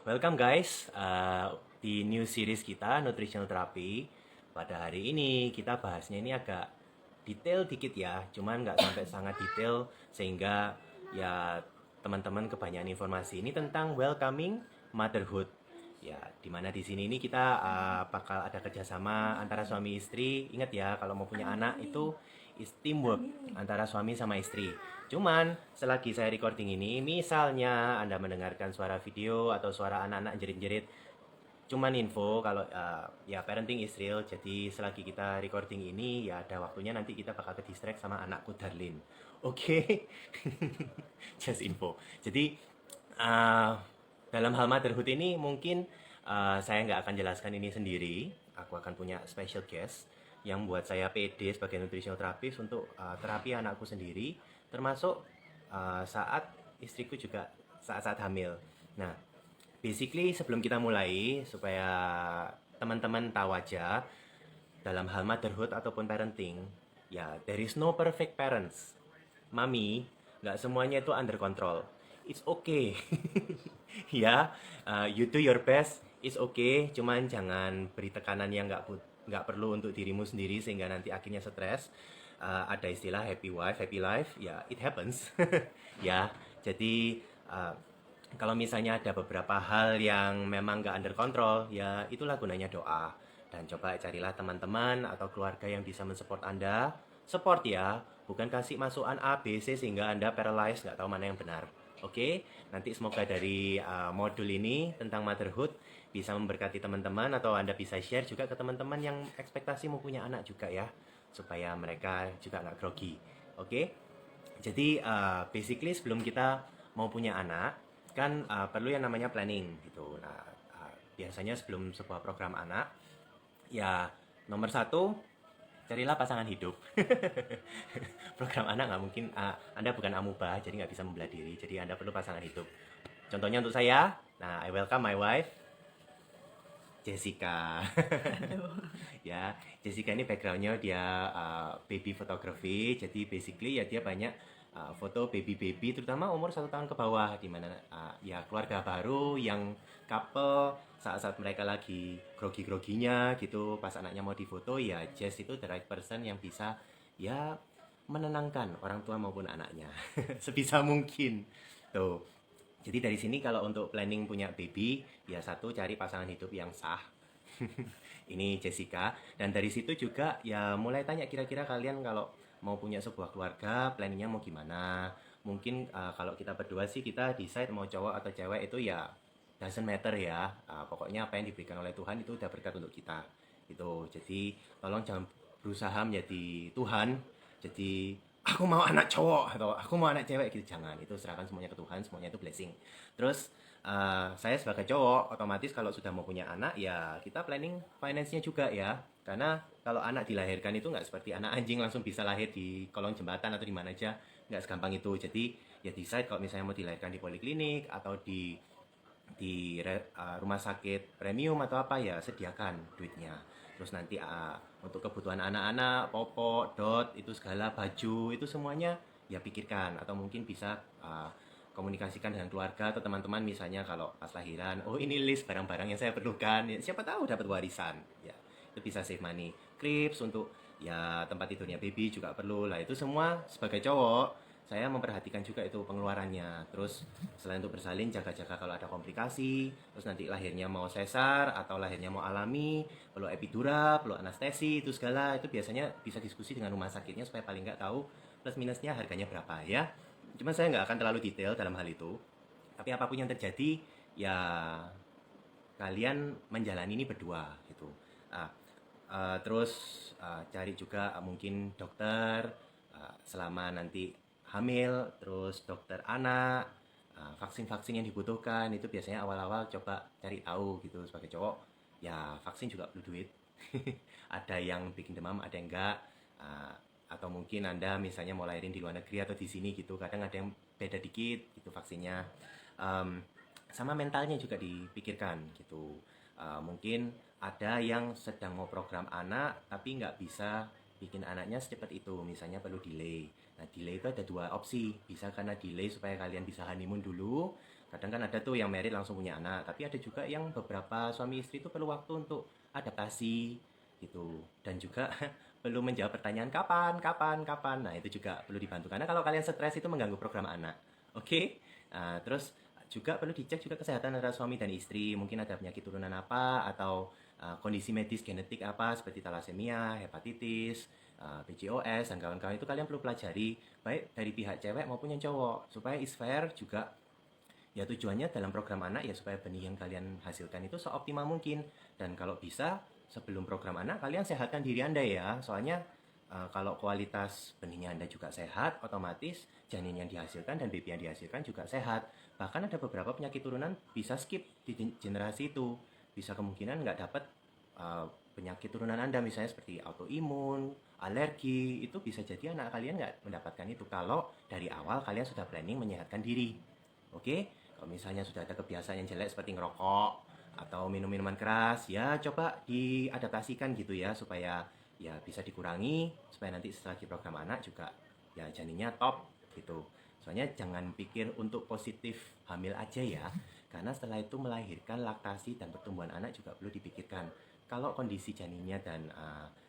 Welcome guys di new series kita Nutritional Therapy. Pada hari ini kita bahasnya ini agak detail dikit ya, cuman nggak sampai sangat detail sehingga ya teman-teman kebanyakan informasi ini tentang welcoming motherhood. Ya, dimana di sini ini kita bakal ada kerjasama antara suami istri. Ingat ya, kalau mau punya anak itu is teamwork antara suami sama istri. Cuman selagi saya recording ini, misalnya Anda mendengarkan suara video atau suara anak-anak jerit-jerit, cuman info kalau ya parenting is real. Jadi selagi kita recording ini ya ada waktunya nanti kita bakal ke distract sama anakku Darlin. Oke, just info. Jadi uh, dalam hal motherhood ini mungkin saya nggak akan jelaskan ini sendiri. Aku akan punya special guest yang buat saya PD sebagai nutritional therapist untuk terapi anakku sendiri, termasuk saat istriku juga saat-saat hamil. Nah, basically sebelum kita mulai supaya teman-teman tahu aja dalam hal motherhood ataupun parenting, ya there is no perfect parents. Mami, nggak semuanya itu under control. It's okay. Ya, you do your best, it's okay. Cuman jangan beri tekanan yang nggak perlu untuk dirimu sendiri sehingga nanti akhirnya stres. Ada istilah happy wife, happy life. Ya, it happens. Ya, jadi kalau misalnya ada beberapa hal yang memang nggak under control, ya itulah gunanya doa. Dan coba carilah teman-teman atau keluarga yang bisa mensupport Anda. Support ya, bukan kasih masukan A, B, C sehingga Anda paralyzed, nggak tahu mana yang benar. Oke, nanti semoga dari modul ini tentang motherhood bisa memberkati teman-teman atau Anda bisa share juga ke teman-teman yang ekspektasi mau punya anak juga ya, supaya mereka juga nggak grogi. Oke, jadi basically sebelum kita mau punya anak kan perlu yang namanya planning gitu. Nah, biasanya sebelum sebuah program anak ya nomor satu carilah pasangan hidup. Program anak nggak mungkin, Anda bukan amuba, jadi nggak bisa membelah diri. Jadi Anda perlu pasangan hidup. Contohnya untuk saya, nah I welcome my wife, Jessica. Ya, Jessica ini backgroundnya dia baby photography, jadi basically ya dia banyak foto baby-baby, terutama umur 1 tahun ke bawah, di mana ya keluarga baru yang couple saat-saat mereka lagi grogi-groginya gitu, pas anaknya mau difoto ya Jess itu the right person yang bisa ya menenangkan orang tua maupun anaknya sebisa mungkin tuh. Jadi dari sini kalau untuk planning punya baby, ya satu cari pasangan hidup yang sah. Ini Jessica. Dan dari situ juga ya mulai tanya kira-kira kalian kalau mau punya sebuah keluarga, planningnya mau gimana. Mungkin kalau kita berdua sih kita decide mau cowok atau cewek itu ya doesn't matter ya. Pokoknya apa yang diberikan oleh Tuhan itu udah berkat untuk kita. Itu. Jadi tolong jangan berusaha menjadi Tuhan. Jadi aku mau anak cowok atau aku mau anak cewek gitu, jangan. Itu serahkan semuanya ke Tuhan, semuanya itu blessing. Terus saya sebagai cowok otomatis kalau sudah mau punya anak ya kita planning finance-nya juga ya, karena kalau anak dilahirkan itu nggak seperti anak anjing langsung bisa lahir di kolong jembatan atau di mana aja, nggak segampang itu. Jadi ya decide kalau misalnya mau dilahirkan di poliklinik atau di rumah sakit premium atau apa ya sediakan duitnya. Terus nanti untuk kebutuhan anak-anak popok dot itu segala baju itu semuanya ya pikirkan, atau mungkin bisa komunikasikan dengan keluarga atau teman-teman, misalnya kalau pas lahiran, oh ini list barang-barang yang saya perlukan ya, siapa tahu dapat warisan ya, itu bisa save money. Clips untuk ya tempat tidurnya baby juga perlu lah, itu semua sebagai cowok saya memperhatikan juga itu pengeluarannya. Terus selain untuk bersalin, jaga-jaga kalau ada komplikasi, terus nanti lahirnya mau sesar atau lahirnya mau alami, perlu epidural, perlu anestesi, itu segala itu biasanya bisa diskusi dengan rumah sakitnya supaya paling nggak tahu plus minusnya harganya berapa ya. Cuma saya nggak akan terlalu detail dalam hal itu. Tapi apapun yang terjadi, ya kalian menjalani ini berdua gitu. Ah, terus cari juga mungkin dokter selama nanti hamil, terus dokter anak, vaksin-vaksin yang dibutuhkan itu biasanya awal-awal coba cari tahu gitu sebagai cowok. Ya vaksin juga perlu duit. Ada yang bikin demam, ada yang enggak. Uh, atau mungkin Anda misalnya mau lahirin di luar negeri atau di sini gitu, kadang ada yang beda dikit gitu vaksinnya. Um, Sama mentalnya juga dipikirkan gitu. Mungkin ada yang sedang mau program anak tapi nggak bisa bikin anaknya secepat itu, misalnya perlu delay. Nah, delay itu ada dua opsi. Bisa karena delay supaya kalian bisa honeymoon dulu. Kadang kan ada tuh yang married langsung punya anak, tapi ada juga yang beberapa suami istri itu perlu waktu untuk adaptasi gitu. Dan juga perlu menjawab pertanyaan kapan, kapan, kapan. Nah, itu juga perlu dibantu karena kalau kalian stres itu mengganggu program anak. Oke? Terus juga perlu dicek juga kesehatan antara suami dan istri. Mungkin ada penyakit turunan apa atau kondisi medis genetik apa seperti talasemia, hepatitis, PCOS dan kawan-kawan itu kalian perlu pelajari baik dari pihak cewek maupun yang cowok supaya is fair juga. Ya tujuannya dalam program anak ya supaya benih yang kalian hasilkan itu seoptimal mungkin. Dan kalau bisa sebelum program anak kalian sehatkan diri Anda ya. Soalnya kalau kualitas benihnya Anda juga sehat, otomatis janin yang dihasilkan dan baby yang dihasilkan juga sehat. Bahkan ada beberapa penyakit turunan bisa skip di generasi itu. Bisa kemungkinan nggak dapat uh, penyakit turunan Anda misalnya seperti autoimun, alergi, itu bisa jadi anak kalian nggak mendapatkan itu kalau dari awal kalian sudah planning menyehatkan diri. Oke? Kalau misalnya sudah ada kebiasaan yang jelek seperti ngerokok atau minum minuman keras, ya coba diadaptasikan gitu ya supaya ya bisa dikurangi supaya nanti setelah di program anak juga ya janinnya top gitu. Soalnya jangan pikir untuk positif hamil aja ya, karena setelah itu melahirkan laktasi dan pertumbuhan anak juga perlu dipikirkan. Kalau kondisi janinnya dan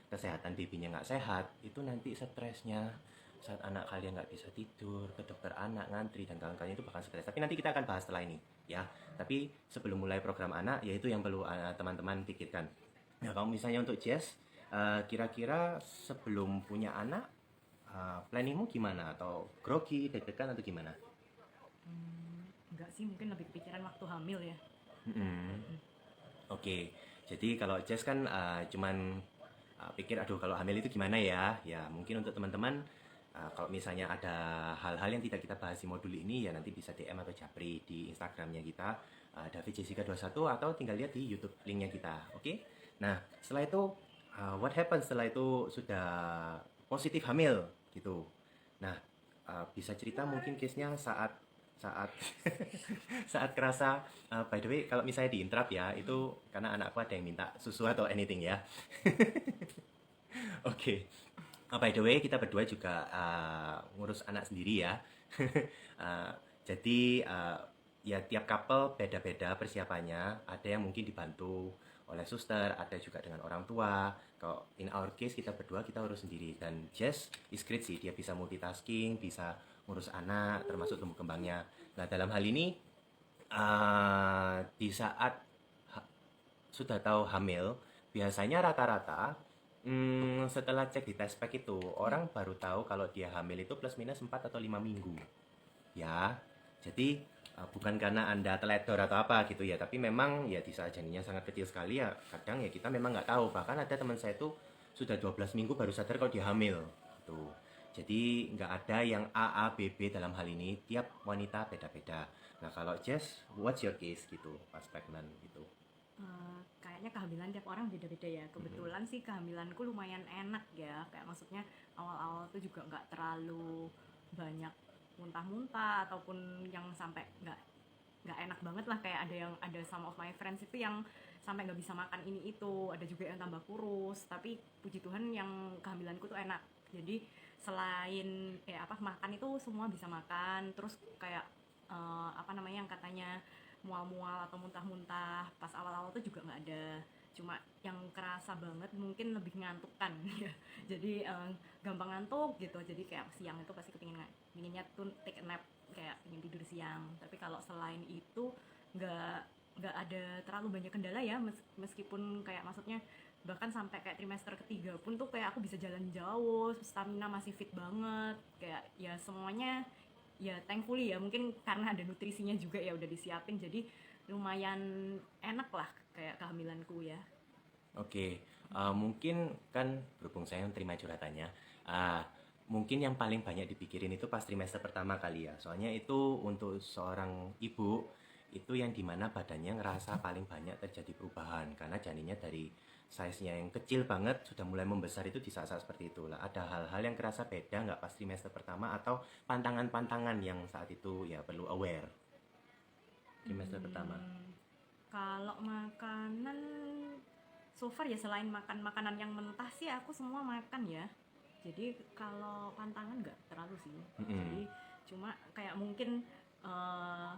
kesehatan babynya nggak sehat, itu nanti stresnya saat anak kalian nggak bisa tidur, ke dokter anak ngantri dan kawan-kawan itu bakal stres. Tapi nanti kita akan bahas setelah ini, ya. Tapi sebelum mulai program anak, yaitu yang perlu teman-teman pikirkan. Nah, kalau misalnya untuk Jess, kira-kira sebelum punya anak, planningmu gimana? Atau grogi, deg-degan atau gimana? Enggak sih, mungkin lebih kepikiran waktu hamil ya. Mm-mm. Oke, jadi kalau Jess kan cuman pikir, aduh kalau hamil itu gimana ya? Ya mungkin untuk teman-teman, kalau misalnya ada hal-hal yang tidak kita bahas di modul ini, ya nanti bisa DM atau japri di Instagramnya kita, David Jessica 21 atau tinggal lihat di YouTube linknya kita. Oke? Nah setelah itu, what happens setelah itu sudah positif hamil gitu. Nah, bisa cerita mungkin case-nya saat saat saat kerasa, by the way kalau misalnya di interrupt ya itu karena anakku ada yang minta susu atau anything ya. Oke. By the way kita berdua juga ngurus anak sendiri ya. Uh, jadi ya tiap couple beda-beda persiapannya. Ada yang mungkin dibantu oleh suster, ada juga dengan orang tua. Kalau in our case kita berdua kita urus sendiri dan Jess is great sih, dia bisa multitasking, bisa ngurus anak termasuk tumbuh kembangnya. Nah dalam hal ini di saat sudah tahu hamil, biasanya rata-rata setelah cek di test pack itu orang baru tahu kalau dia hamil itu plus minus 4 atau 5 minggu. Ya, jadi bukan karena Anda teledor atau apa gitu ya, tapi memang ya di saat janinnya sangat kecil sekali ya, kadang ya kita memang nggak tahu. Bahkan ada teman saya itu sudah 12 minggu baru sadar kalau dia hamil gitu. Jadi nggak ada yang A, A, B, B dalam hal ini, tiap wanita beda-beda. Nah kalau Jess, what's your case gitu, pas pregnant gitu? Kayaknya kehamilan tiap orang beda-beda ya. Mhm. Kebetulan sih kehamilanku lumayan enak ya. Kayak maksudnya awal-awal tuh juga nggak terlalu banyak muntah-muntah ataupun yang sampai nggak enak banget lah. Kayak ada some of my friends itu yang sampai nggak bisa makan ini itu. Ada juga yang tambah kurus. Tapi puji Tuhan yang kehamilanku tuh enak. Jadi selain makan itu semua bisa makan. Terus kayak apa namanya yang katanya mual-mual atau muntah-muntah pas awal-awal tuh juga nggak ada. Cuma yang kerasa banget mungkin lebih ngantuk kan ya. Jadi gampang ngantuk gitu. Jadi kayak siang itu pasti pinginnya tuh take a nap, kayak ingin tidur siang. Tapi kalau selain itu nggak nggak ada terlalu banyak kendala ya, meskipun kayak maksudnya bahkan sampai kayak trimester ketiga pun tuh kayak aku bisa jalan jauh, stamina masih fit banget, kayak ya semuanya ya thankfully ya, mungkin karena ada nutrisinya juga ya udah disiapin, jadi lumayan enak lah kayak kehamilanku ya. Oke, mungkin kan berhubung saya yang terima curhatannya, mungkin yang paling banyak dipikirin itu pas trimester pertama kali ya. Soalnya itu untuk seorang ibu itu yang dimana badannya ngerasa paling banyak terjadi perubahan karena janinnya dari size-nya yang kecil banget sudah mulai membesar itu di saat-saat seperti itu lah. Ada hal-hal yang kerasa beda nggak pas trimester pertama atau pantangan-pantangan yang saat itu ya perlu aware trimester pertama. Kalau makanan, so far ya selain makan makanan yang mentah sih aku semua makan ya. Jadi kalau pantangan nggak terlalu sih. Mm-mm. Jadi cuma kayak mungkin eh,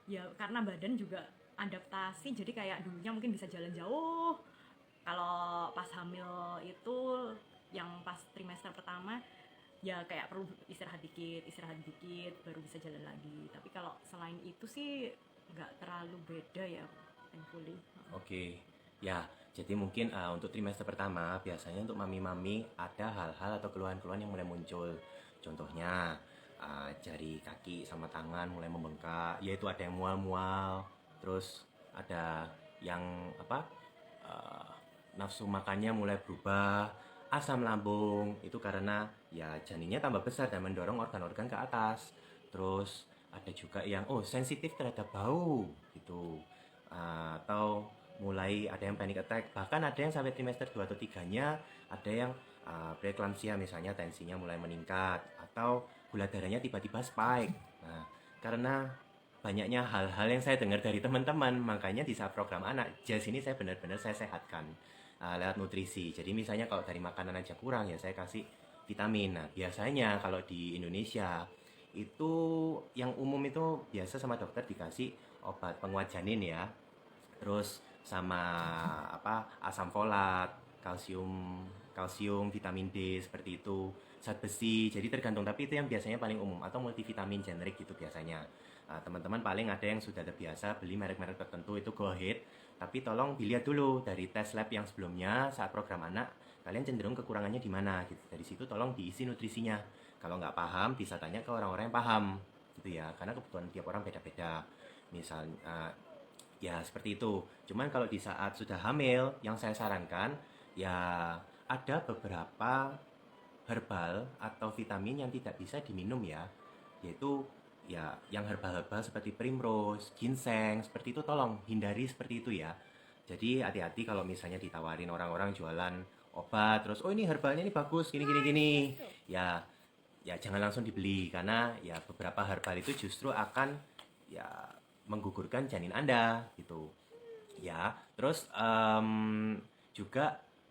ya karena badan juga adaptasi, jadi kayak dulunya mungkin bisa jalan jauh. Kalau pas hamil itu yang pas trimester pertama ya kayak perlu istirahat dikit baru bisa jalan lagi. Tapi kalau selain itu sih nggak terlalu beda ya, thankfully. Oke, ya. Jadi mungkin untuk trimester pertama biasanya untuk mami-mami ada hal-hal atau keluhan-keluhan yang mulai muncul. Contohnya jari kaki sama tangan mulai membengkak, yaitu ada yang mual-mual, terus ada yang apa? eh, Nafsu makannya mulai berubah, asam lambung itu karena ya janinnya tambah besar dan mendorong organ-organ ke atas. Terus ada juga yang sensitif terhadap bau gitu. Atau mulai ada yang panic attack, bahkan ada yang sampai trimester 2 atau 3-nya ada yang preeklamsia, misalnya tensinya mulai meningkat atau gula darahnya tiba-tiba spike. Nah, karena banyaknya hal-hal yang saya dengar dari teman-teman, makanya di saat program anak Jazz ini saya benar-benar saya sehatkan lewat nutrisi. Jadi misalnya kalau dari makanan aja kurang ya saya kasih vitamin. Nah, biasanya kalau di Indonesia itu yang umum itu biasa sama dokter dikasih obat penguat janin ya, terus sama asam folat, kalsium kalsium, vitamin D seperti itu, zat besi. Jadi tergantung, tapi itu yang biasanya paling umum, atau multivitamin generik gitu biasanya. Teman-teman paling ada yang sudah terbiasa beli merek-merek tertentu, itu go ahead, tapi tolong dilihat dulu dari tes lab yang sebelumnya saat program anak kalian cenderung kekurangannya di mana gitu. Dari situ tolong diisi nutrisinya. Kalau nggak paham bisa tanya ke orang-orang yang paham gitu ya, karena kebutuhan tiap orang beda-beda. Misalnya ya seperti itu. Cuman kalau di saat sudah hamil, yang saya sarankan ya ada beberapa herbal atau vitamin yang tidak bisa diminum ya, yaitu ya yang herbal-herbal seperti primrose, ginseng, seperti itu tolong hindari seperti itu ya. Jadi hati-hati kalau misalnya ditawarin orang-orang jualan obat terus ini herbalnya ini bagus gini gini gini. Ya ya jangan langsung dibeli, karena ya beberapa herbal itu justru akan ya menggugurkan janin Anda gitu. Ya, terus juga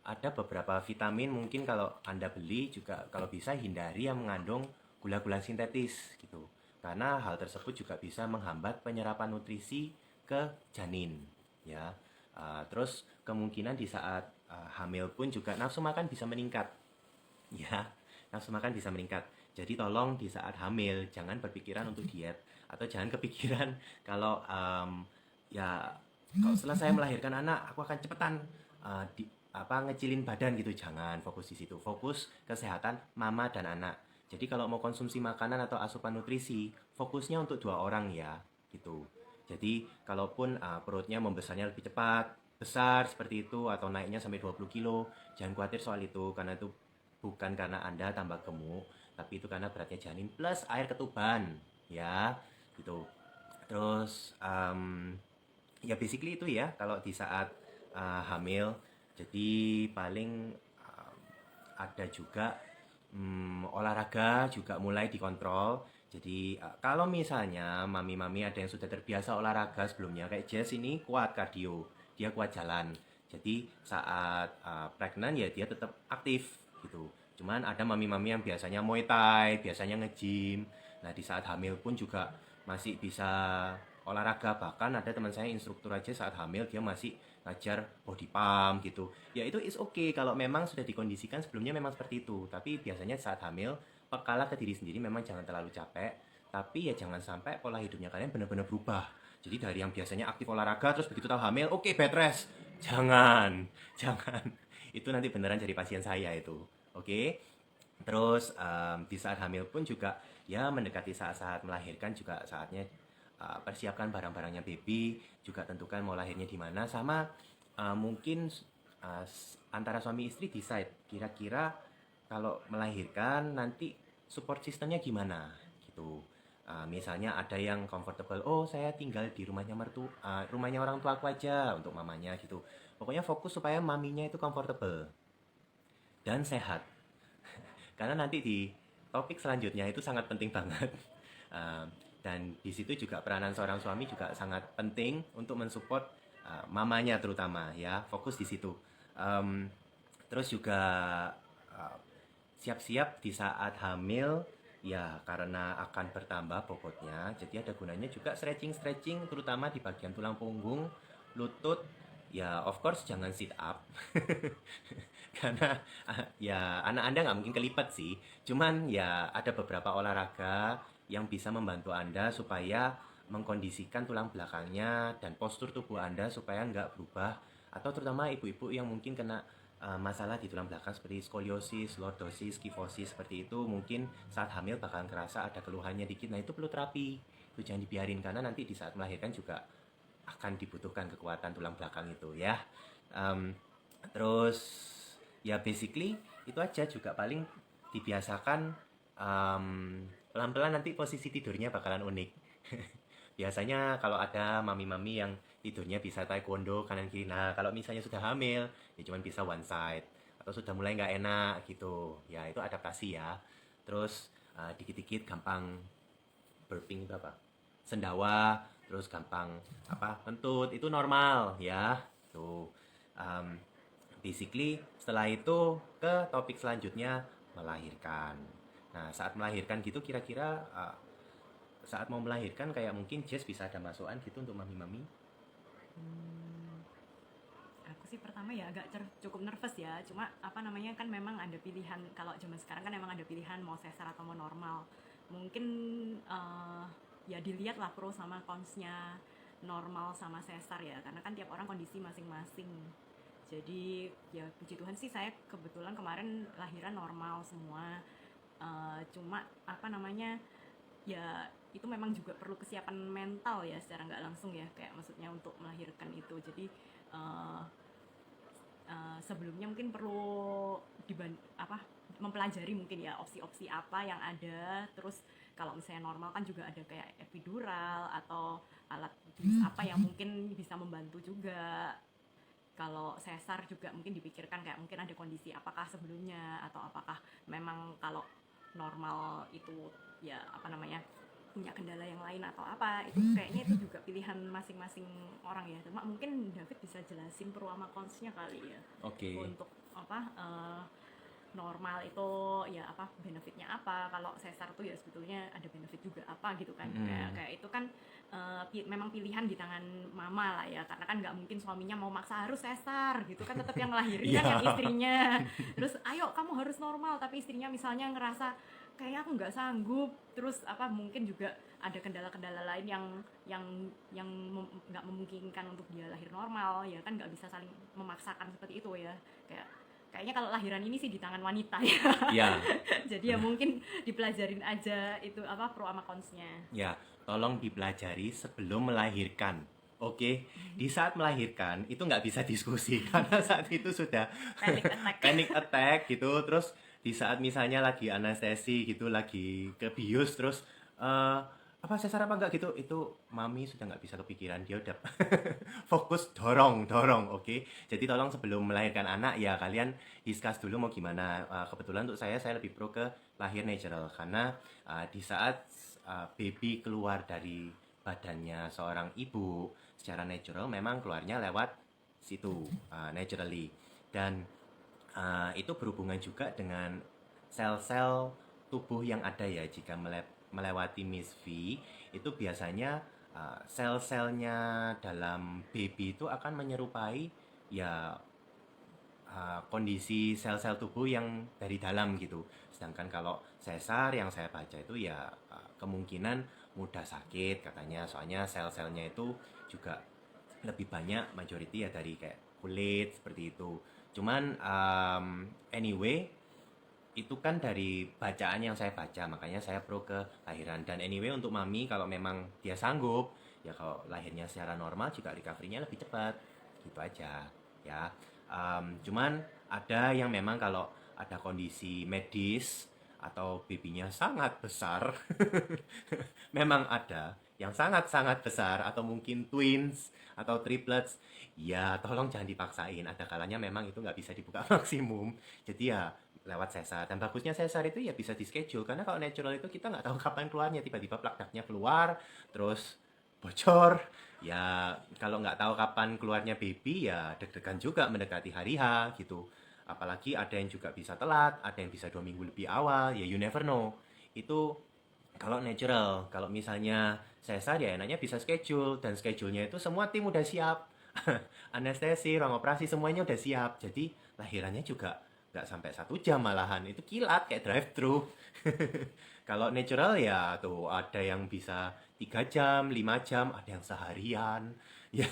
ada beberapa vitamin mungkin kalau Anda beli juga kalau bisa hindari yang mengandung gula-gula sintetis gitu. Karena hal tersebut juga bisa menghambat penyerapan nutrisi ke janin ya. Terus kemungkinan di saat hamil pun juga nafsu makan bisa meningkat ya. Nafsu makan bisa meningkat. Jadi tolong di saat hamil jangan berpikiran untuk diet, atau jangan kepikiran kalau ya kalau setelah saya melahirkan anak aku akan cepetan di ngecilin badan gitu. Jangan fokus di situ, fokus kesehatan mama dan anak. Jadi kalau mau konsumsi makanan atau asupan nutrisi fokusnya untuk 2 orang ya gitu. Jadi kalaupun perutnya membesarnya lebih cepat, besar seperti itu, atau naiknya sampai 20 kilo, jangan khawatir soal itu, karena itu bukan karena Anda tambah gemuk, tapi itu karena beratnya janin plus air ketuban ya gitu. Terus ya basically itu ya kalau di saat hamil. Jadi paling ada juga olahraga juga mulai dikontrol. Jadi kalau misalnya mami-mami ada yang sudah terbiasa olahraga sebelumnya, kayak Jess ini kuat kardio, dia kuat jalan. Jadi saat pregnant ya dia tetap aktif gitu. Cuman ada mami-mami yang biasanya Muay Thai, biasanya nge-gym. Nah di saat hamil pun juga masih bisa olahraga. Bahkan ada teman saya instruktur aja saat hamil dia masih ngajar body pump gitu. Ya itu is okay kalau memang sudah dikondisikan sebelumnya memang seperti itu. Tapi biasanya saat hamil pekalah ke diri sendiri, memang jangan terlalu capek. Tapi ya jangan sampai pola hidupnya kalian benar-benar berubah. Jadi dari yang biasanya aktif olahraga terus begitu tahu hamil, oke, bed rest. Jangan, jangan. Itu nanti beneran jadi pasien saya itu. Oke. Terus di saat hamil pun juga ya mendekati saat-saat melahirkan juga saatnya persiapkan barang-barangnya baby, juga tentukan mau lahirnya di mana, sama mungkin antara suami istri decide kira-kira kalau melahirkan nanti support sistemnya gimana gitu. Misalnya ada yang comfortable, oh saya tinggal di rumahnya orang tua aku aja untuk mamanya gitu. Pokoknya fokus supaya maminya itu comfortable dan sehat. Karena nanti di topik selanjutnya itu sangat penting banget. Dan di situ juga peranan seorang suami juga sangat penting untuk mensupport mamanya terutama ya, fokus di situ. Terus juga siap-siap di saat hamil ya, karena akan bertambah bobotnya. Jadi ada gunanya juga stretching-stretching terutama di bagian tulang punggung, lutut. Ya of course jangan sit up. Karena ya anak Anda nggak mungkin kelipet sih. Cuman ya ada beberapa olahraga yang bisa membantu Anda supaya mengkondisikan tulang belakangnya dan postur tubuh Anda supaya nggak berubah. Atau terutama ibu-ibu yang mungkin kena masalah di tulang belakang seperti skoliosis, lordosis, kifosis seperti itu, mungkin saat hamil bakalan kerasa ada keluhannya dikit. Nah itu perlu terapi. Itu jangan dibiarin karena nanti di saat melahirkan juga akan dibutuhkan kekuatan tulang belakang itu ya. Um, Terus ya basically itu aja, juga paling dibiasakan pelan-pelan nanti posisi tidurnya bakalan unik. Biasanya kalau ada mami-mami yang tidurnya bisa taekwondo kanan kiri. Nah, kalau misalnya sudah hamil, ya cuman bisa one side atau sudah mulai nggak enak gitu. Ya itu adaptasi ya. Terus dikit-dikit gampang burping itu apa? Sendawa, terus gampang apa? Kentut, itu normal ya. Tuh. Um, Basically setelah itu ke topik selanjutnya, melahirkan. Nah, saat melahirkan gitu kira-kira saat mau melahirkan kayak mungkin Jess bisa ada masukan gitu untuk mami-mami. Hmm, aku sih pertama ya agak cukup nervous ya, cuma apa namanya kan memang ada pilihan, kalau zaman sekarang kan memang ada pilihan mau sesar atau mau normal. Mungkin eh, ya dilihat lah pro sama consnya normal sama sesar ya, karena kan tiap orang kondisi masing-masing. Jadi ya puji Tuhan sih saya kebetulan kemarin lahiran normal semua. Cuma apa namanya, ya itu memang juga perlu kesiapan mental ya secara nggak langsung ya, kayak maksudnya untuk melahirkan itu. Jadi uh, sebelumnya mungkin perlu mempelajari mungkin ya opsi-opsi apa yang ada. Terus kalau misalnya normal kan juga ada kayak epidural atau alat jenis apa yang mungkin bisa membantu juga. Kalau sesar juga mungkin dipikirkan kayak mungkin ada kondisi apakah sebelumnya, atau apakah memang kalau normal itu ya apa namanya punya kendala yang lain atau apa. Itu kayaknya itu juga pilihan masing-masing orang ya. Cuma mungkin David bisa jelasin pro sama consnya kali ya. Oke. Untuk apa normal itu ya apa benefitnya apa, kalau sesar tuh ya sebetulnya ada benefit juga apa gitu kan. Kayak itu kan memang pilihan di tangan mama lah ya, karena kan nggak mungkin suaminya mau maksa harus sesar gitu kan, tetap yang ngelahirin kan yang istrinya. Terus ayo kamu harus normal, tapi istrinya misalnya ngerasa kayaknya aku nggak sanggup, terus apa mungkin juga ada kendala-kendala lain yang nggak memungkinkan untuk dia lahir normal ya kan, nggak bisa saling memaksakan seperti itu ya. Kayaknya kalau lahiran ini sih di tangan wanita ya. Ya. Jadi ya mungkin dipelajarin aja itu apa pro sama consnya. Ya, tolong dipelajari sebelum melahirkan. Oke, di saat melahirkan itu nggak bisa diskusi karena saat itu sudah panic attack gitu. Terus di saat misalnya lagi anestesi gitu, lagi kebius, terus apa sesar apa enggak gitu, itu mami sudah nggak bisa kepikiran, dia udah fokus dorong, oke. Jadi tolong sebelum melahirkan anak ya kalian discuss dulu mau gimana. Kebetulan untuk saya lebih pro ke lahir natural karena di saat baby keluar dari badannya seorang ibu secara natural memang keluarnya lewat situ naturally, dan itu berhubungan juga dengan sel-sel tubuh yang ada ya. Jika melewati Miss V itu biasanya sel-selnya dalam baby itu akan menyerupai ya kondisi sel-sel tubuh yang dari dalam gitu. Sedangkan kalau sesar yang saya baca itu ya kemungkinan mudah sakit katanya, soalnya sel-selnya itu juga lebih banyak majority ya dari kayak kulit seperti itu. Cuman anyway itu kan dari bacaan yang saya baca, makanya saya pro ke lahiran. Dan anyway untuk mami kalau memang dia sanggup ya, kalau lahirnya secara normal juga recovery-nya lebih cepat gitu aja ya. Cuman ada yang memang kalau ada kondisi medis atau babynya sangat besar memang ada yang sangat-sangat besar atau mungkin twins atau triplets ya, tolong jangan dipaksain. Ada kalanya memang itu nggak bisa dibuka maksimum, jadi ya lewat sesar. Dan bagusnya sesar itu ya bisa di schedule, karena kalau natural itu kita nggak tahu kapan keluarnya, tiba-tiba plaknya keluar terus bocor ya. Kalau nggak tahu kapan keluarnya baby ya deg-degan juga mendekati hari H gitu. Apalagi ada yang juga bisa telat, ada yang bisa 2 minggu lebih awal, ya you never know. Itu kalau natural. Kalau misalnya sesar ya enaknya bisa schedule, dan schedule-nya itu semua tim udah siap. Anestesi, ruang operasi semuanya udah siap. Jadi lahirannya juga nggak sampai 1 jam malahan. Itu kilat kayak drive thru. Kalau natural ya tuh ada yang bisa 3 jam, 5 jam, ada yang seharian. Ya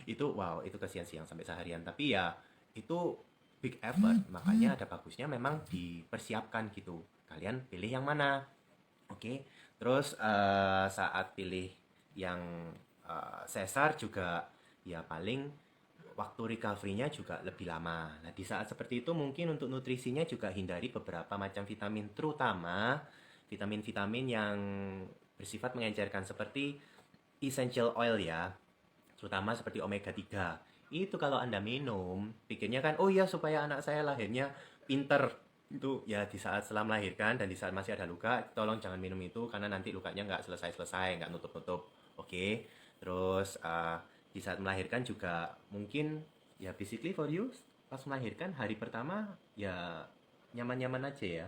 itu wow, itu kesian sih yang sampai seharian. Tapi ya itu big effort. Makanya ada bagusnya memang dipersiapkan gitu. Kalian pilih yang mana? Oke. Terus saat pilih yang sesar juga ya paling waktu recovery-nya juga lebih lama. Nah, di saat seperti itu mungkin untuk nutrisinya juga hindari beberapa macam vitamin, terutama vitamin-vitamin yang bersifat mengencerkan seperti essential oil ya, terutama seperti omega 3. Itu kalau Anda minum, pikirnya kan, oh iya supaya anak saya lahirnya pinter. Itu ya di saat setelah melahirkan dan di saat masih ada luka, tolong jangan minum itu karena nanti lukanya nggak selesai-selesai, nggak nutup-nutup. Oke, terus di saat melahirkan juga mungkin ya basically for you pas melahirkan hari pertama ya nyaman-nyaman aja ya.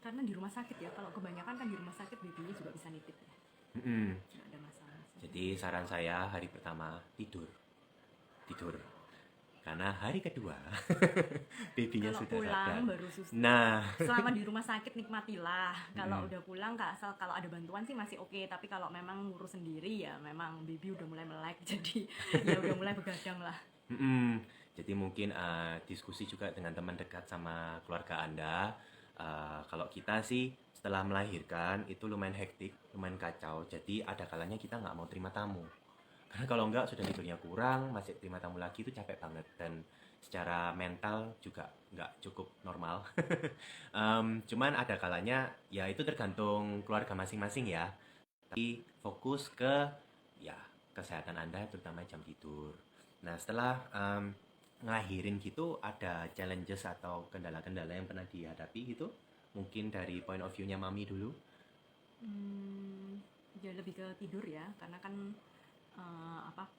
Karena di rumah sakit ya, kalau kebanyakan kan di rumah sakit babynya juga bisa nitip ya, Mm-mm. nggak ada masalah sih. Jadi saran saya hari pertama tidur, tidur. Karena hari kedua babynya Kalau sudah pulang sadar. baru suster. Nah, Selama di rumah sakit nikmatilah. Kalau mm-mm. udah pulang, asal kalau ada bantuan sih masih oke. Tapi kalau memang ngurus sendiri ya memang baby udah mulai melek. Jadi ya udah mulai begadang lah. Mm-mm. Jadi mungkin diskusi juga dengan teman dekat sama keluarga Anda. Kalau kita sih setelah melahirkan itu lumayan hektik, lumayan kacau. Jadi ada kalanya kita nggak mau terima tamu. Karena kalau nggak sudah tidurnya kurang, masih terima tamu lagi itu capek banget dan secara mental juga nggak cukup normal. Cuman ada kalanya ya itu tergantung keluarga masing-masing ya. Tapi fokus ke ya kesehatan Anda terutama jam tidur. Nah, setelah ngelahirin gitu ada challenges atau kendala-kendala yang pernah dihadapi gitu? Mungkin dari point of view-nya Mami dulu. Hmm, ya lebih ke tidur ya, karena kan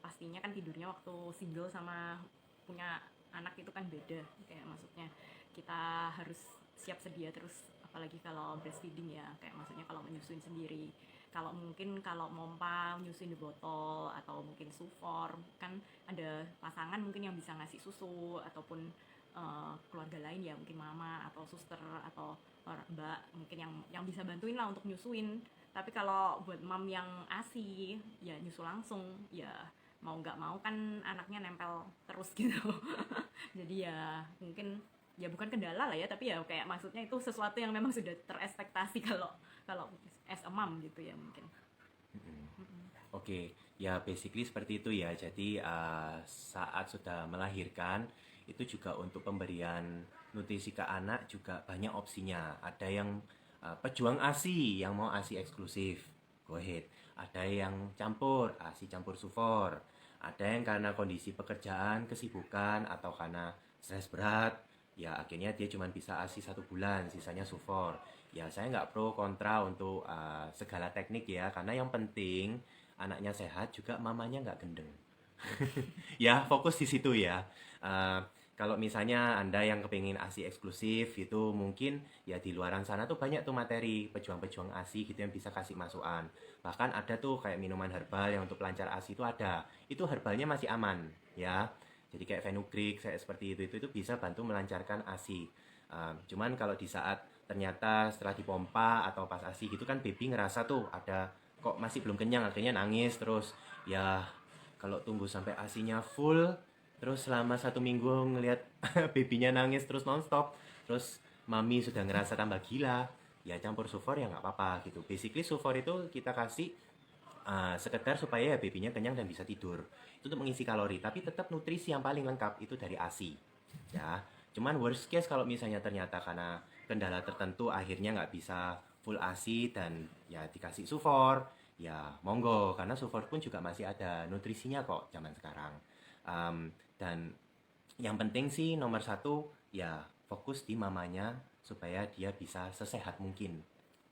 pastinya kan tidurnya waktu single sama punya anak itu kan beda. Kayak maksudnya kita harus siap sedia terus, apalagi kalau breastfeeding ya, kayak maksudnya kalau menyusuin sendiri. Kalau mungkin kalau mompa nyusuin di botol atau mungkin sufor, kan ada pasangan mungkin yang bisa ngasih susu ataupun keluarga lain ya, mungkin mama atau suster atau mbak mungkin yang bisa bantuin lah untuk nyusuin. Tapi kalau buat mam yang ASI ya nyusu langsung, ya mau nggak mau kan anaknya nempel terus gitu. Jadi ya mungkin ya bukan kendala lah ya, tapi ya kayak maksudnya itu sesuatu yang memang sudah terekspektasi kalau kalau as a mom gitu ya mungkin. Oke, ya basically seperti itu ya. Jadi saat sudah melahirkan itu juga untuk pemberian nutrisi ke anak juga banyak opsinya. Ada yang pejuang ASI yang mau ASI eksklusif, go ahead. Ada yang campur ASI campur sufor. Ada yang karena kondisi pekerjaan, kesibukan atau karena stres berat, ya akhirnya dia cuma bisa ASI 1 bulan, sisanya sufor. Ya saya nggak pro kontra untuk segala teknik ya, karena yang penting anaknya sehat juga mamanya nggak gendeng. Ya fokus di situ ya. Uh, Kalau misalnya Anda yang kepingin ASI eksklusif itu mungkin ya di luaran sana tuh banyak tuh materi pejuang-pejuang ASI gitu yang bisa kasih masukan. Bahkan ada tuh kayak minuman herbal yang untuk pelancar ASI itu ada. Itu herbalnya masih aman ya. Jadi kayak fenugreek kayak seperti itu bisa bantu melancarkan ASI. Cuman kalau di saat ternyata setelah dipompa atau pas ASI gitu kan baby ngerasa tuh ada kok masih belum kenyang akhirnya nangis terus ya kalau tunggu sampai ASINya full terus selama 1 minggu ngelihat babynya nangis terus nonstop terus mami sudah ngerasa tambah gila ya campur sufor ya nggak apa-apa gitu. Basically sufor itu kita kasih sekedar supaya ya babynya kenyang dan bisa tidur, itu untuk mengisi kalori tapi tetap nutrisi yang paling lengkap itu dari ASI ya. Cuman worst case kalau misalnya ternyata karena kendala tertentu akhirnya nggak bisa full ASI dan ya dikasih sufor ya monggo, karena sufor pun juga masih ada nutrisinya kok zaman sekarang. Dan yang penting sih nomor satu ya fokus di mamanya supaya dia bisa sesehat mungkin.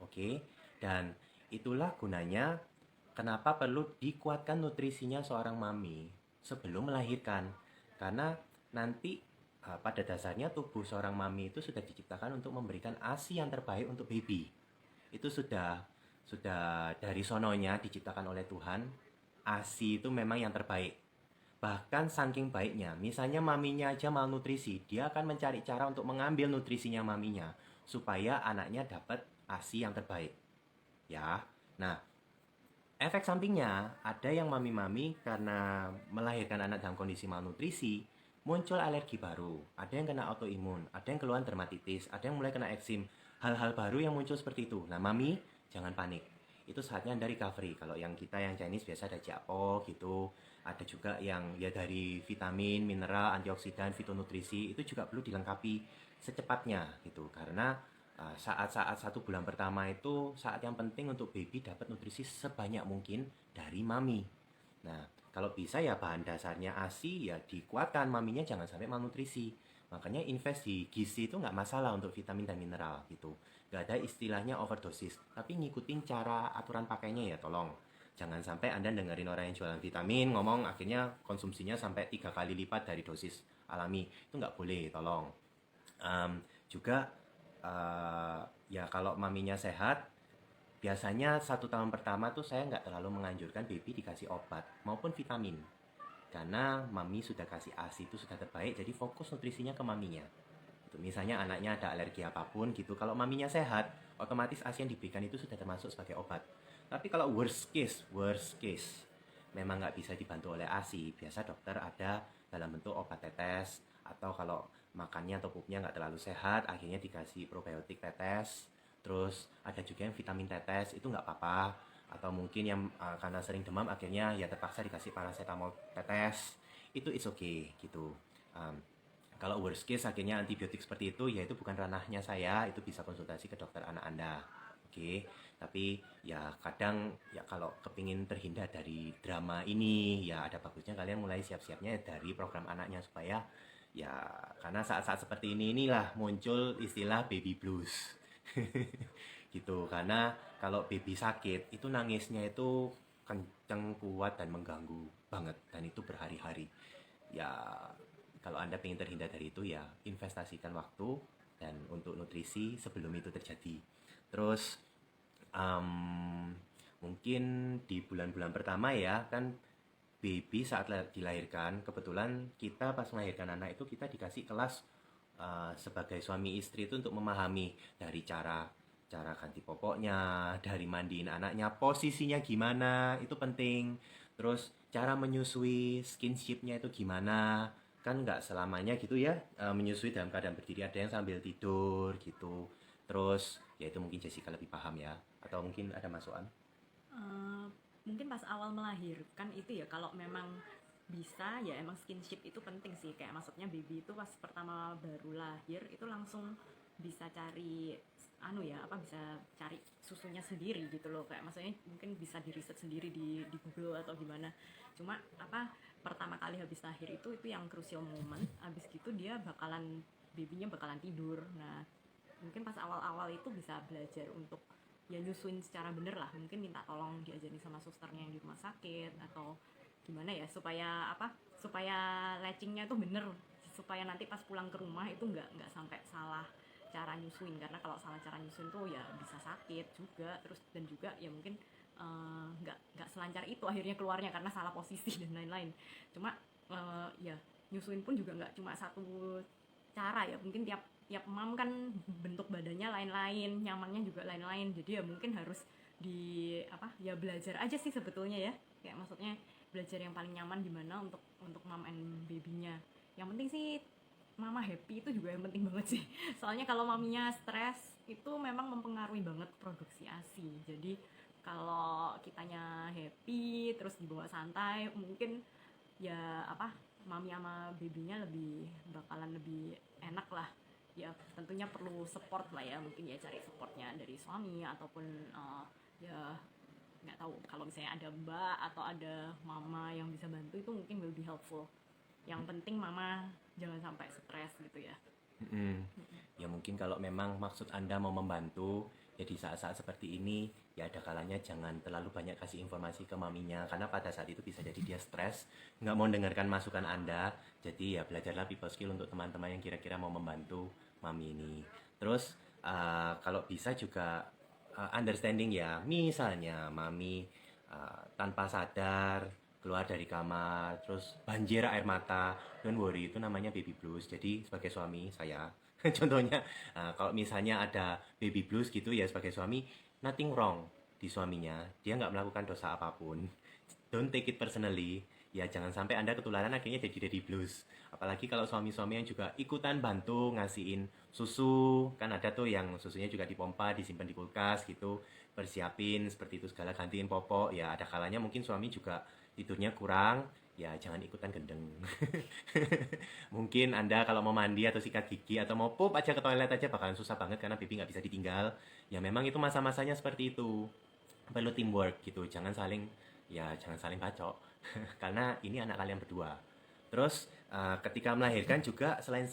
Oke, dan itulah gunanya kenapa perlu dikuatkan nutrisinya seorang mami sebelum melahirkan. Karena nanti pada dasarnya tubuh seorang mami itu sudah diciptakan untuk memberikan ASI yang terbaik untuk baby. Itu sudah dari sononya diciptakan oleh Tuhan. ASI itu memang yang terbaik. Bahkan saking baiknya, misalnya maminya aja malnutrisi, dia akan mencari cara untuk mengambil nutrisinya maminya supaya anaknya dapat ASI yang terbaik. Ya. Nah, efek sampingnya ada yang mami-mami karena melahirkan anak dalam kondisi malnutrisi, muncul alergi baru. Ada yang kena autoimun, ada yang keluhan dermatitis, ada yang mulai kena eksim. Hal-hal baru yang muncul seperti itu. Nah, mami jangan panik. Itu saatnya Anda recovery. Kalau yang kita yang Chinese biasa ada Jiapo gitu. Ada juga yang ya dari vitamin, mineral, antioksidan, fitonutrisi itu juga perlu dilengkapi secepatnya gitu. Karena saat-saat 1 bulan pertama itu saat yang penting untuk baby dapat nutrisi sebanyak mungkin dari mami. Nah, kalau bisa ya bahan dasarnya ASI ya dikuatkan, maminya jangan sampai malnutrisi. Makanya invest di gizi itu nggak masalah untuk vitamin dan mineral gitu. Nggak ada istilahnya overdosis, tapi ngikutin cara aturan pakainya ya tolong. Jangan sampai Anda dengerin orang yang jualan vitamin ngomong akhirnya konsumsinya sampai 3 kali lipat dari dosis alami. Itu nggak boleh, tolong. Juga ya kalau maminya sehat, biasanya 1 tahun pertama tuh saya nggak terlalu menganjurkan baby dikasih obat maupun vitamin. Karena mami sudah kasih ASI itu sudah terbaik, jadi fokus nutrisinya ke maminya. Itu misalnya anaknya ada alergi apapun gitu, kalau maminya sehat, otomatis ASI yang diberikan itu sudah termasuk sebagai obat. Tapi kalau worst case, memang nggak bisa dibantu oleh ASI, biasa dokter ada dalam bentuk obat tetes, atau kalau makannya atau pupnya nggak terlalu sehat, akhirnya dikasih probiotik tetes. Terus ada juga yang vitamin tetes, itu nggak apa-apa. Atau mungkin yang karena sering demam akhirnya ya terpaksa dikasih paracetamol tetes. Itu it's okay gitu. Um, Kalau worst case akhirnya antibiotik seperti itu, ya itu bukan ranahnya saya, itu bisa konsultasi ke dokter anak Anda. Oke, tapi ya kadang ya kalau kepingin terhindar dari drama ini, ya ada bagusnya kalian mulai siap-siapnya dari program anaknya supaya ya karena saat-saat seperti ini inilah muncul istilah baby blues. Gitu, karena kalau baby sakit itu nangisnya itu kenceng, kuat dan mengganggu banget dan itu berhari-hari. Ya kalau Anda ingin terhindar dari itu ya investasikan waktu dan untuk nutrisi sebelum itu terjadi. Terus um, mungkin di bulan-bulan pertama ya kan baby saat dilahirkan, kebetulan kita pas melahirkan anak itu kita dikasih kelas sebagai suami istri itu untuk memahami dari cara cara ganti popoknya, dari mandiin anaknya, posisinya gimana, itu penting. Terus cara menyusui, skinshipnya itu gimana, kan nggak selamanya gitu ya, menyusui dalam keadaan berdiri, ada yang sambil tidur gitu. Terus ya itu mungkin Jessica lebih paham ya, atau mungkin ada masukan. Eh, Mungkin pas awal melahirkan itu ya kalau memang bisa ya emang skinship itu penting sih, kayak maksudnya baby itu pas pertama baru lahir itu langsung bisa cari anu ya apa bisa cari susunya sendiri gitu loh, kayak maksudnya mungkin bisa di riset sendiri di Google atau gimana. Cuma apa pertama kali habis lahir itu yang crucial moment, habis gitu dia bakalan babynya bakalan tidur. Nah mungkin pas awal-awal itu bisa belajar untuk ya nyusuin secara bener lah, mungkin minta tolong diajarin sama susternya yang di rumah sakit atau gimana ya supaya apa supaya latchingnya tuh bener, supaya nanti pas pulang ke rumah itu nggak sampai salah cara nyusuin, karena kalau salah cara nyusuin tuh ya bisa sakit juga. Terus dan juga ya mungkin nggak selancar itu akhirnya keluarnya karena salah posisi dan lain-lain. Cuma ya nyusuin pun juga nggak cuma satu cara ya, mungkin tiap tiap mam kan bentuk badannya lain-lain, nyamannya juga lain-lain, jadi ya mungkin harus di apa ya belajar aja sih sebetulnya ya, kayak maksudnya belajar yang paling nyaman gimana untuk mom and babynya. Yang penting sih mama happy itu juga yang penting banget sih, soalnya kalau maminya stres itu memang mempengaruhi banget produksi ASI. Jadi kalau kitanya happy terus dibawa santai mungkin ya apa mami sama babynya bakalan lebih enak lah. Ya tentunya perlu support lah ya, mungkin ya cari supportnya dari suami ataupun ya nggak tahu kalau misalnya ada mbak atau ada mama yang bisa bantu itu mungkin will be helpful. Yang penting mama jangan sampai stres gitu ya. Ya mungkin kalau memang maksud Anda mau membantu, Jadi saat-saat seperti ini ya ada kalanya jangan terlalu banyak kasih informasi ke maminya karena pada saat itu bisa jadi dia stres, nggak mau dengarkan masukan Anda. Jadi ya belajarlah people skill untuk teman-teman yang kira-kira mau membantu mami ini. Terus kalau bisa juga understanding ya, misalnya mami tanpa sadar keluar dari kamar terus banjir air mata, don't worry, itu namanya baby blues. Jadi sebagai suami saya contohnya, kalau misalnya ada baby blues gitu ya sebagai suami, nothing wrong di suaminya. Dia nggak melakukan dosa apapun. Don't take it personally. Ya jangan sampai Anda ketularan akhirnya jadi daddy blues. Apalagi kalau suami-suami yang juga ikutan bantu ngasihin susu. Kan ada tuh yang susunya juga dipompa, disimpan di kulkas gitu. Persiapin seperti itu segala, gantiin popok. Ya ada kalanya mungkin suami juga tidurnya kurang. Ya jangan ikutan gendeng. Mungkin Anda kalau mau mandi atau sikat gigi atau mau pup aja ke toilet aja bakalan susah banget karena baby nggak bisa ditinggal. Ya memang itu masa-masanya seperti itu. Perlu teamwork gitu. Jangan saling bacok. Karena ini anak kalian berdua. Terus ketika melahirkan juga selain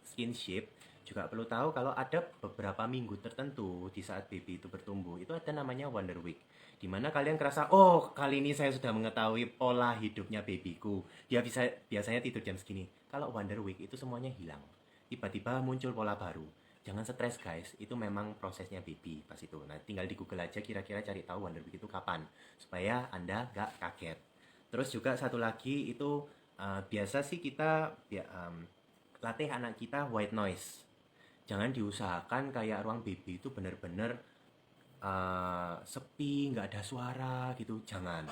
skinship juga perlu tahu kalau ada beberapa minggu tertentu di saat baby itu bertumbuh itu ada namanya Wonder Week, di mana kalian kerasa, oh kali ini saya sudah mengetahui pola hidupnya babyku, dia biasanya tidur jam segini. Kalau Wonder Week itu semuanya hilang, tiba-tiba muncul pola baru. Jangan stres guys, itu memang prosesnya baby pas itu. Nah tinggal di Google aja kira-kira cari tahu Wonder Week itu kapan supaya Anda gak kaget. Terus juga satu lagi itu biasa sih kita latih anak kita white noise. Jangan diusahakan kayak ruang baby itu bener-bener sepi, nggak ada suara gitu. Jangan.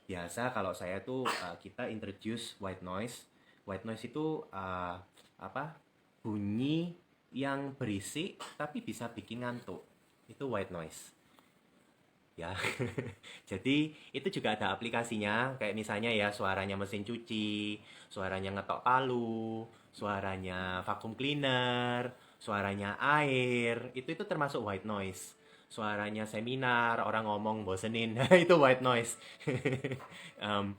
Biasa kalau saya tuh kita introduce white noise. White noise itu apa? Bunyi yang berisik tapi bisa bikin ngantuk. Itu white noise. Ya. Jadi itu juga ada aplikasinya, kayak misalnya ya suaranya mesin cuci, suaranya ngetok palu, suaranya vacuum cleaner, suaranya air, itu termasuk white noise. Suaranya seminar, orang ngomong bosenin, itu white noise. Em,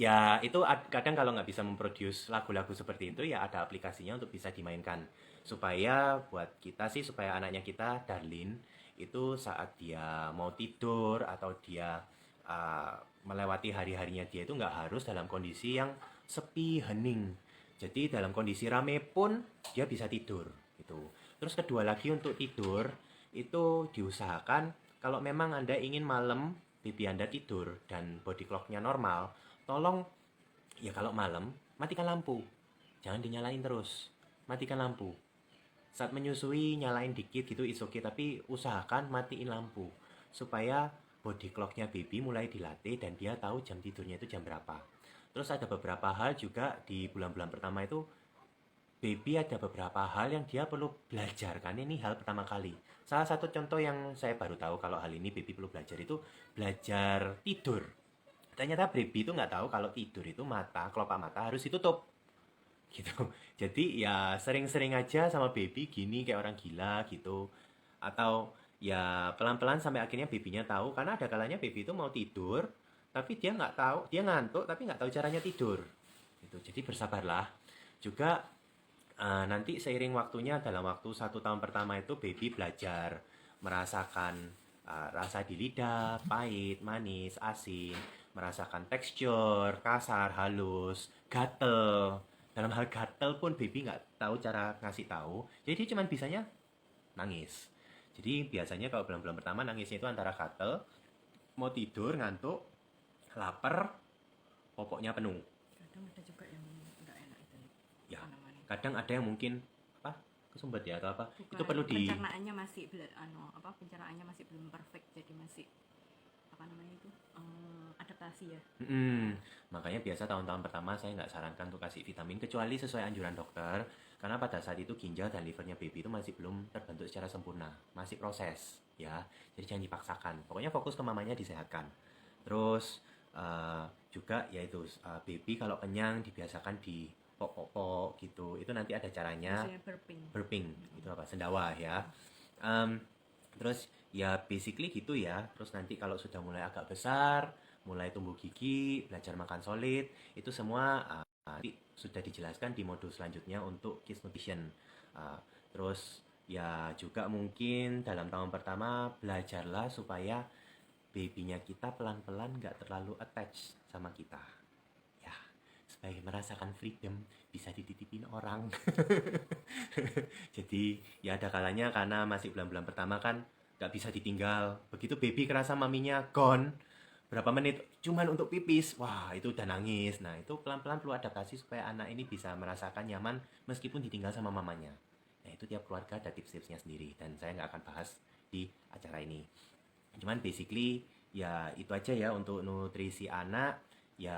Ya itu kadang kalau nggak bisa memproduce lagu-lagu seperti itu ya ada aplikasinya untuk bisa dimainkan supaya buat kita sih, supaya anaknya kita Darlin itu saat dia mau tidur atau dia uh, melewati hari-harinya dia itu nggak harus dalam kondisi yang sepi hening. Jadi dalam kondisi rame pun dia bisa tidur gitu. Terus kedua lagi untuk tidur itu diusahakan kalau memang Anda ingin malam baby Anda tidur dan body clocknya normal, tolong ya kalau malam matikan lampu, jangan dinyalain terus, matikan lampu. Saat menyusui nyalain dikit gitu is okay, tapi usahakan matiin lampu supaya body clocknya baby mulai dilatih dan dia tahu jam tidurnya itu jam berapa. Terus ada beberapa hal juga di bulan-bulan pertama itu baby ada beberapa hal yang dia perlu belajar kan, ini hal pertama kali. Salah satu contoh yang saya baru tahu kalau hal ini baby perlu belajar itu belajar tidur. Ternyata baby itu nggak tahu kalau tidur itu kelopak mata harus ditutup gitu. Jadi ya sering-sering aja sama baby gini kayak orang gila gitu. Atau ya pelan-pelan sampai akhirnya babynya tahu, karena ada kalanya baby itu mau tidur tapi dia nggak tahu, dia ngantuk tapi nggak tahu caranya tidur gitu. Jadi bersabarlah juga. Nanti seiring waktunya dalam waktu 1 tahun pertama itu baby belajar merasakan rasa di lidah, pahit, manis, asin, merasakan tekstur, kasar, halus, gatel. Dalam hal gatel pun baby nggak tahu cara ngasih tahu, jadi dia cuma bisanya nangis. Jadi biasanya kalau bulan-bulan pertama nangisnya itu antara gatel, mau tidur, ngantuk, lapar, popoknya penuh. Kadang ada juga yang nggak enak itu. Ya, Apa namanya? kadang ada yang mungkin apa kesumbat ya atau apa, Bukan, itu perlu di pencernaannya masih pencernaannya masih belum perfect, jadi masih apa namanya itu adaptasi ya. Makanya biasa tahun-tahun pertama saya nggak sarankan untuk kasih vitamin kecuali sesuai anjuran dokter, karena pada saat itu ginjal dan livernya baby itu masih belum terbentuk secara sempurna, masih proses ya. Jadi jangan dipaksakan, pokoknya fokus ke mamanya disehatkan. Terus juga yaitu baby kalau kenyang dibiasakan di pok-pok gitu, itu nanti ada caranya. Maksudnya burping. Burping itu apa, sendawa ya. Em, Terus ya basically gitu ya. Terus nanti kalau sudah mulai agak besar, mulai tumbuh gigi, belajar makan solid, itu semua nanti sudah dijelaskan di modul selanjutnya untuk kids nutrition. Uh, Terus Ya juga mungkin dalam tahun pertama belajarlah supaya babynya kita pelan-pelan nggak terlalu attach sama kita. Ya, supaya merasakan freedom bisa dititipin orang. Jadi ya ada kalanya karena masih bulan-bulan pertama kan nggak bisa ditinggal. Begitu baby kerasa maminya gone, berapa menit cuman untuk pipis, wah itu udah nangis. Nah itu pelan-pelan perlu adaptasi supaya anak ini bisa merasakan nyaman meskipun ditinggal sama mamanya. Nah itu tiap keluarga ada tips-tipsnya sendiri dan saya nggak akan bahas di acara ini. Cuman basically ya itu aja ya untuk nutrisi anak. Ya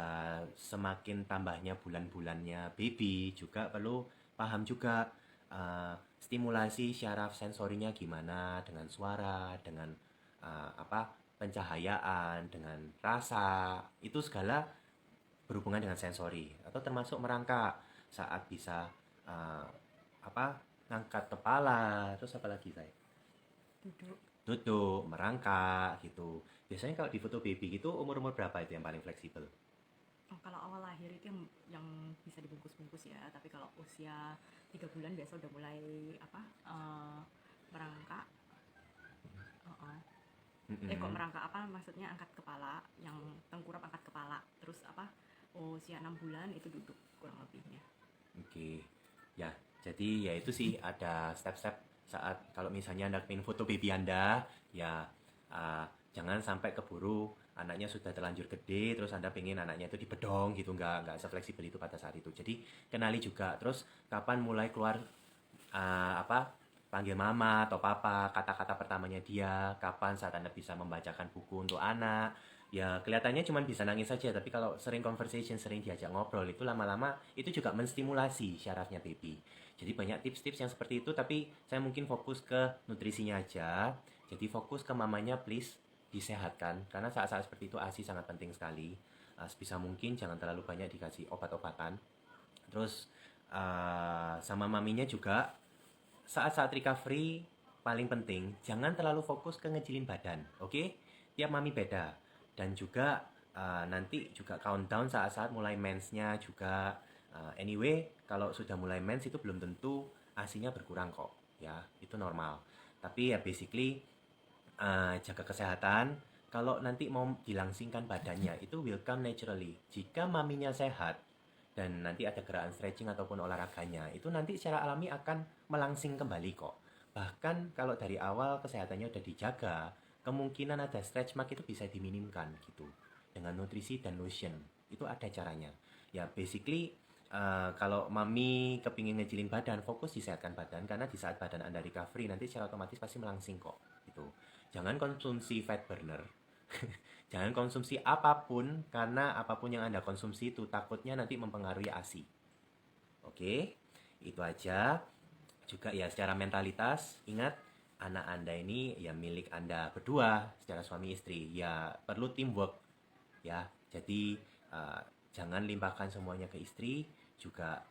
semakin tambahnya bulan-bulannya baby juga perlu paham juga stimulasi syaraf sensorinya gimana dengan suara, dengan pencahayaan, dengan rasa, itu segala berhubungan dengan sensori atau termasuk merangkak saat bisa uh, ngangkat kepala, terus apa lagi saya? Duduk. Duduk, merangkak gitu. Biasanya kalau di foto baby gitu umur-umur berapa itu yang paling fleksibel? Oh, kalau awal lahir itu yang bisa dibungkus-bungkus ya, tapi kalau usia 3 bulan biasa udah mulai merangkak. Kok Mm-mm. merangkak, apa maksudnya, angkat kepala, yang tengkurap angkat kepala, terus usia 6 bulan itu duduk kurang lebihnya. Oke, ya. Jadi ya itu sih ada step-step saat kalau misalnya Anda ingin foto baby Anda, ya uh, jangan sampai keburu anaknya sudah terlanjur gede, terus Anda pengen anaknya itu dibedong gitu, nggak sefleksibel itu pada saat itu. Jadi kenali juga, terus kapan mulai keluar panggil mama atau papa, kata-kata pertamanya dia, kapan saat Anda bisa membacakan buku untuk anak. Ya kelihatannya cuma bisa nangis saja, tapi kalau sering conversation, sering diajak ngobrol, itu lama-lama itu juga menstimulasi syarafnya baby. Jadi banyak tips-tips yang seperti itu, tapi saya mungkin fokus ke nutrisinya aja. Jadi fokus ke mamanya, please disehatkan, karena saat-saat seperti itu ASI sangat penting sekali. Sebisa mungkin jangan terlalu banyak dikasih obat-obatan. Terus sama maminya juga saat-saat recovery paling penting jangan terlalu fokus ke ngecilin badan, oke? Okay? Tiap mami beda. Dan juga nanti juga countdown saat-saat mulai mensnya juga. Anyway, kalau sudah mulai mens itu belum tentu asinya berkurang kok, ya itu normal. Tapi ya basically jaga kesehatan. Kalau nanti mau dilangsingkan badannya itu will come naturally. Jika maminya sehat dan nanti ada gerakan stretching ataupun olahraganya, itu nanti secara alami akan melangsing kembali kok. Bahkan kalau dari awal kesehatannya udah dijaga, kemungkinan ada stretch mark itu bisa diminimkan gitu. Dengan nutrisi dan lotion, itu ada caranya. Ya basically kalau mami kepingin ngejilin badan, fokus disehatkan badan karena di saat badan Anda recovery nanti secara otomatis pasti melangsing kok gitu. Jangan konsumsi fat burner. Jangan konsumsi apapun karena apapun yang Anda konsumsi itu takutnya nanti mempengaruhi ASI. Oke, itu aja. Juga ya secara mentalitas, ingat anak Anda ini ya milik Anda berdua secara suami istri. Ya perlu teamwork ya. Jadi jangan limpahkan semuanya ke istri, juga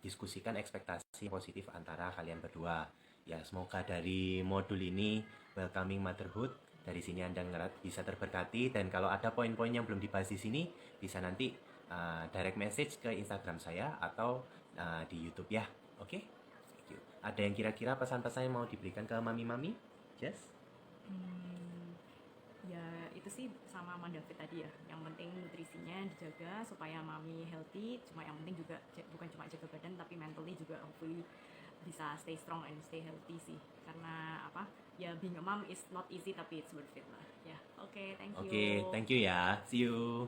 diskusikan ekspektasi positif antara kalian berdua. Ya, semoga dari modul ini Welcoming Motherhood dari sini Anda bisa terberkati, dan kalau ada poin-poin yang belum dibahas di sini bisa nanti direct message ke Instagram saya atau di YouTube ya. Oke? Okay? Thank you. Ada yang kira-kira pesan-pesan yang mau diberikan ke mami-mami? Jess? Ya itu sih sama David tadi ya, yang penting nutrisinya dijaga supaya mami healthy. Cuma yang penting juga bukan cuma jaga badan tapi mentally juga hopefully bisa stay strong and stay healthy sih, karena ya being a mom is not easy tapi it's worth it lah ya. Oke, thank Oke, you. thank you ya. See you.